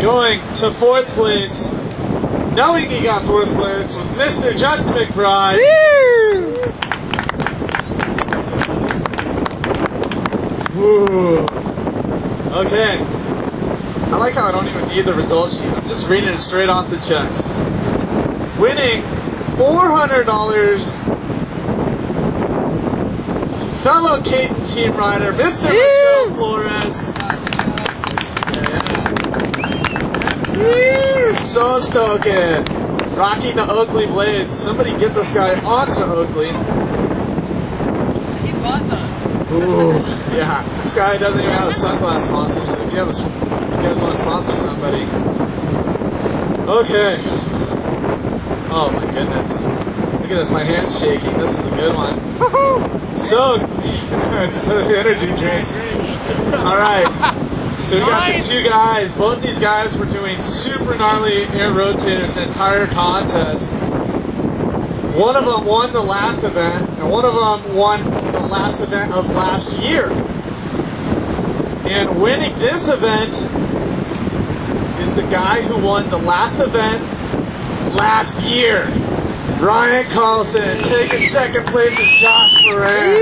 Going to 4th place, knowing he got 4th place, was Mr. Justin Mcbride. Woo. Okay. I like how I don't even need the results sheet. I'm just reading it straight off the checks. Winning $400, fellow Caton team rider, Mr. Michel Flores. Yeah. So stoked. Rocking the Oakley blades. Somebody get this guy onto Oakley. He bought them. Ooh, yeah. This guy doesn't even have a sunglass sponsor, so if you guys want to sponsor somebody. Okay. Oh my goodness. Look at this, my hand's shaking. This is a good one. So, it's the energy drinks. Alright. So we got the 2 guys. Both these guys were doing super gnarly air rotators the entire contest. One of them won the last event, and one of them won the last event of last year. And winning this event is the guy who won the last event last year. Ryan Carlson. Taking 2nd place is Geoff Brack.